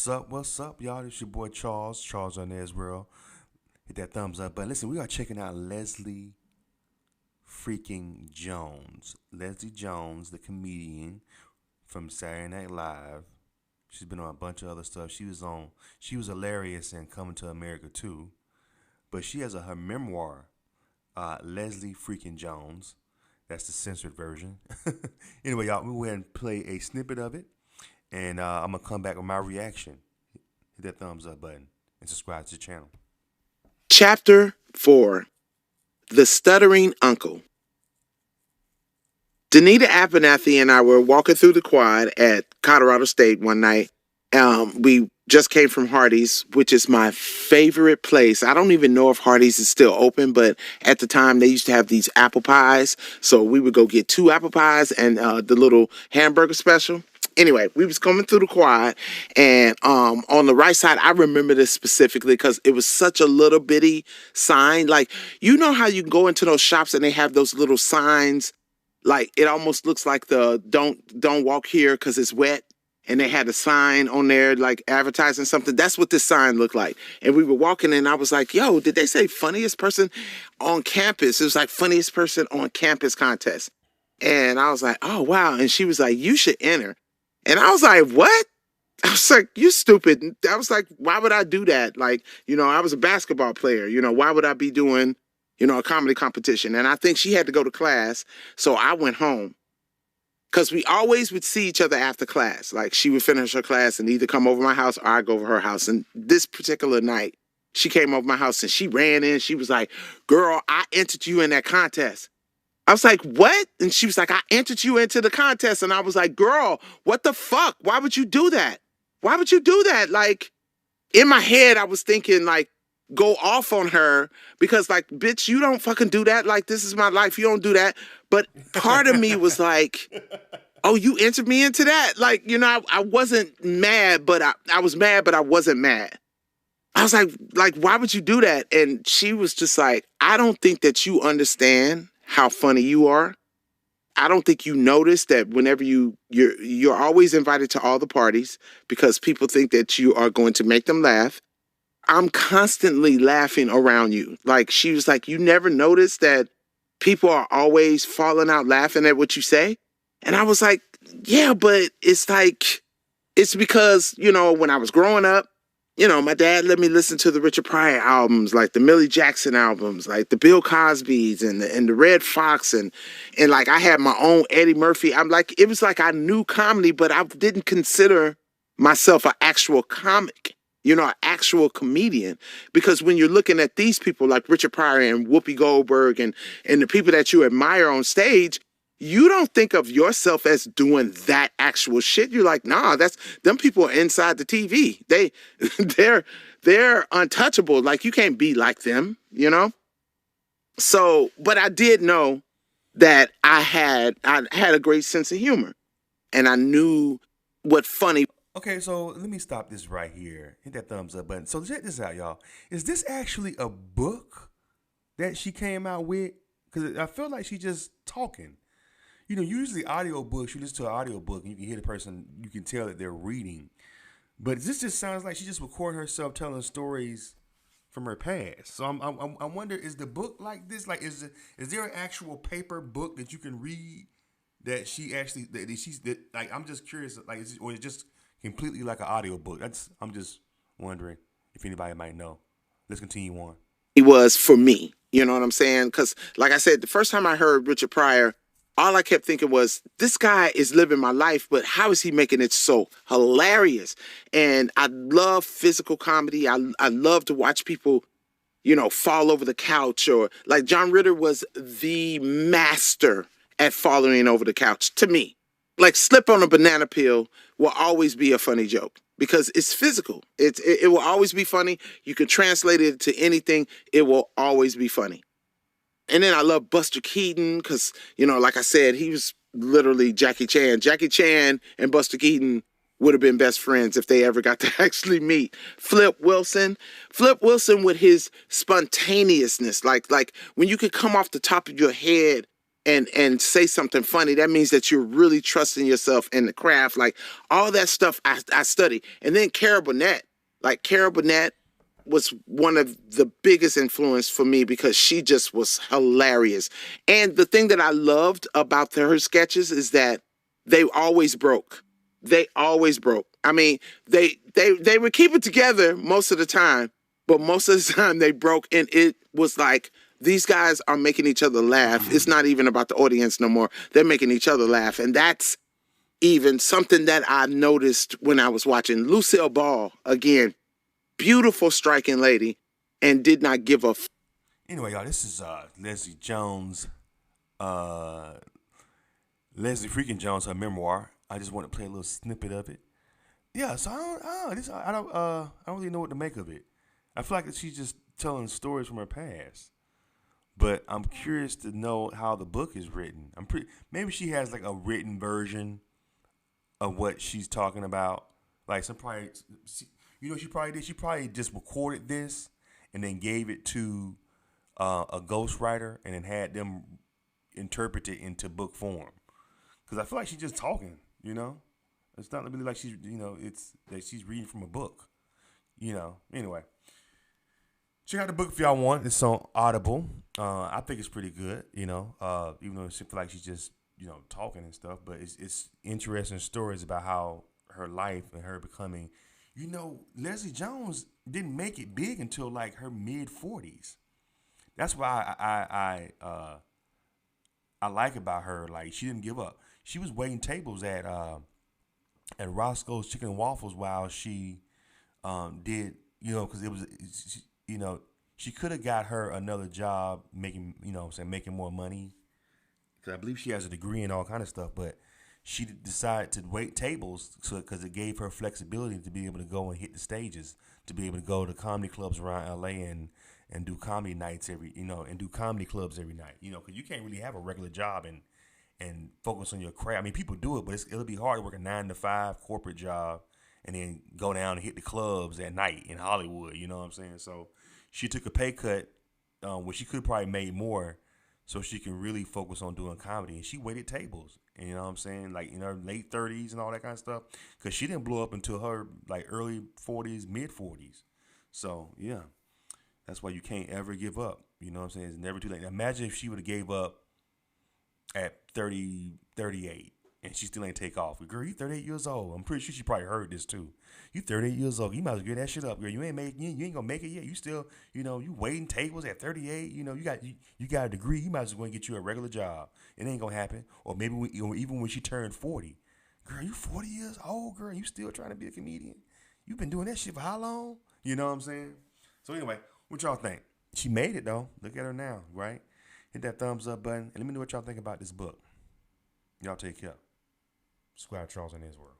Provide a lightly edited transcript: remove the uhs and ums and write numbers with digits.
What's up, y'all? It's your boy Charles on Israel. Hit that thumbs up button. Listen, we are checking out Leslie freaking Jones. Leslie Jones, the comedian from Saturday Night Live. She's been on a bunch of other stuff. She was hilarious in Coming to America too. But she has her memoir, Leslie freaking Jones. That's the censored version. Anyway, y'all, we'll go ahead and play a snippet of it. And I'm going to come back with my reaction. Hit that thumbs up button and subscribe to the channel. Chapter 4 The Stuttering Uncle. Danita Abernathy and I were walking through the quad at Colorado State one night. We just came from Hardee's, which is my favorite place. I don't even know if Hardee's is still open, but at the time they used to have these apple pies. So we would go get 2 apple pies and the little hamburger special. Anyway, we was coming through the quad, and on the right side, I remember this specifically because it was such a little bitty sign. Like, you know how you can go into those shops and they have those little signs, like it almost looks like the don't walk here because it's wet, and they had a sign on there like advertising something. That's what this sign looked like. And we were walking, and I was like, "Yo, did they say funniest person on campus?" It was like funniest person on campus contest, and I was like, "Oh wow!" And she was like, "You should enter." And I was like, what? I was like, you stupid. I was like, why would I do that? Like, I was a basketball player. Why would I be doing, a comedy competition? And I think she had to go to class. So I went home. Because we always would see each other after class. Like, she would finish her class and either come over my house or I'd go over her house. And this particular night, she came over my house and she ran in. She was like, girl, I entered you in that contest. I was like, what? And she was like, I entered you into the contest. And I was like, girl, what the fuck? Why would you do that? Why would you do that? Like, in my head, I was thinking, like, go off on her because, like, bitch, you don't fucking do that. Like, this is my life. You don't do that. But part of me was like, oh, you entered me into that? Like, I wasn't mad, but I was mad, but I wasn't mad. I was like, why would you do that? And she was just like, I don't think that you understand how funny you are. I don't think you notice that whenever you're always invited to all the parties because people think that you are going to make them laugh. I'm constantly laughing around you. Like, she was like, you never notice that people are always falling out laughing at what you say? And I was like, yeah, but it's like, it's because, when I was growing up, my dad let me listen to the Richard Pryor albums, like the Millie Jackson albums, like the Bill Cosby's and the Red Fox, and like I had my own Eddie Murphy. I'm like, it was like I knew comedy, but I didn't consider myself an actual comic, an actual comedian. Because when you're looking at these people like Richard Pryor and Whoopi Goldberg and the people that you admire on stage, you don't think of yourself as doing that actual shit. You're like, nah, them people are inside the TV. They're untouchable. Like, you can't be like them, So, but I did know that I had a great sense of humor, and I knew what funny. Okay, so let me stop this right here. Hit that thumbs up button. So check this out, y'all. Is this actually a book that she came out with? Because I feel like she's just talking. Usually audiobooks, you listen to an audiobook and you can hear the person, you can tell that they're reading. But this just sounds like she's just recording herself telling stories from her past. So I wonder, is the book like this? Like, is there an actual paper book that you can read that she actually, like, I'm just curious, like, or is it just completely like an audiobook? I'm just wondering if anybody might know. Let's continue on. It was for me, you know what I'm saying? Because, like I said, the first time I heard Richard Pryor, all I kept thinking was, this guy is living my life, but how is he making it so hilarious? And I love physical comedy. I love to watch people, fall over the couch, or like John Ritter was the master at falling over the couch to me. Like, slip on a banana peel will always be a funny joke because it's physical. It will always be funny. You can translate it to anything. It will always be funny. And then I love Buster Keaton because, like I said, he was literally Jackie Chan. Jackie Chan and Buster Keaton would have been best friends if they ever got to actually meet. Flip Wilson with his spontaneousness, like when you could come off the top of your head and say something funny, that means that you're really trusting yourself in the craft. Like all that stuff I study. And then Carol Burnett was one of the biggest influence for me because she just was hilarious. And the thing that I loved about her sketches is that they always broke. They always broke. I mean, they would keep it together most of the time, but most of the time they broke, and it was like these guys are making each other laugh. It's not even about the audience no more. They're making each other laugh, and that's even something that I noticed when I was watching Lucille Ball again. Beautiful, striking lady, and did not give a. Anyway, y'all, this is Leslie Jones, uh, Leslie freaking Jones, her memoir. I just want to play a little snippet of it. Yeah, so I don't really know what to make of it. I feel like she's just telling stories from her past. But I'm curious to know how the book is written. Maybe she has like a written version of what she's talking about. Like some probably, she probably did. She probably just recorded this and then gave it to a ghostwriter and then had them interpret it into book form. Because I feel like she's just talking. It's not really like it's that she's reading from a book. Anyway. Check out the book if y'all want. It's on Audible. I think it's pretty good, even though it seems like she's just, talking and stuff. But it's interesting stories about how her life and her becoming, Leslie Jones didn't make it big until like her mid 40s. That's why I like about her. Like she didn't give up. She was waiting tables at Roscoe's Chicken and Waffles while she did, because it was. She could have got her another job making, making more money. Because I believe she has a degree and all kind of stuff. But she decided to wait tables because it gave her flexibility to be able to go and hit the stages, to be able to go to comedy clubs around L.A. and do comedy nights and do comedy clubs every night. Because you can't really have a regular job and focus on your craft. I mean, people do it, but it'll be hard to work a 9-to-5 corporate job and then go down and hit the clubs at night in Hollywood. You know what I'm saying? So she took a pay cut where she could probably made more so she can really focus on doing comedy. And she waited tables. And you know what I'm saying? Like in her late 30s and all that kind of stuff. Because she didn't blow up until her like early 40s, mid 40s. So, yeah. That's why you can't ever give up. You know what I'm saying? It's never too late. Imagine if she would have gave up at 30, 38. And she still ain't take off. Girl, you 38 years old. I'm pretty sure she probably heard this too. You 38 years old. You might as well get that shit up, girl. You ain't gonna make it yet. You still, you waiting tables at 38. You got a degree. You might as well get you a regular job. It ain't gonna happen. Or maybe even when she turned 40, girl, you 40 years old, girl. You still trying to be a comedian? You've been doing that shit for how long? You know what I'm saying? So anyway, what y'all think? She made it though. Look at her now, right? Hit that thumbs up button and let me know what y'all think about this book. Y'all take care. Squire Charles in his world.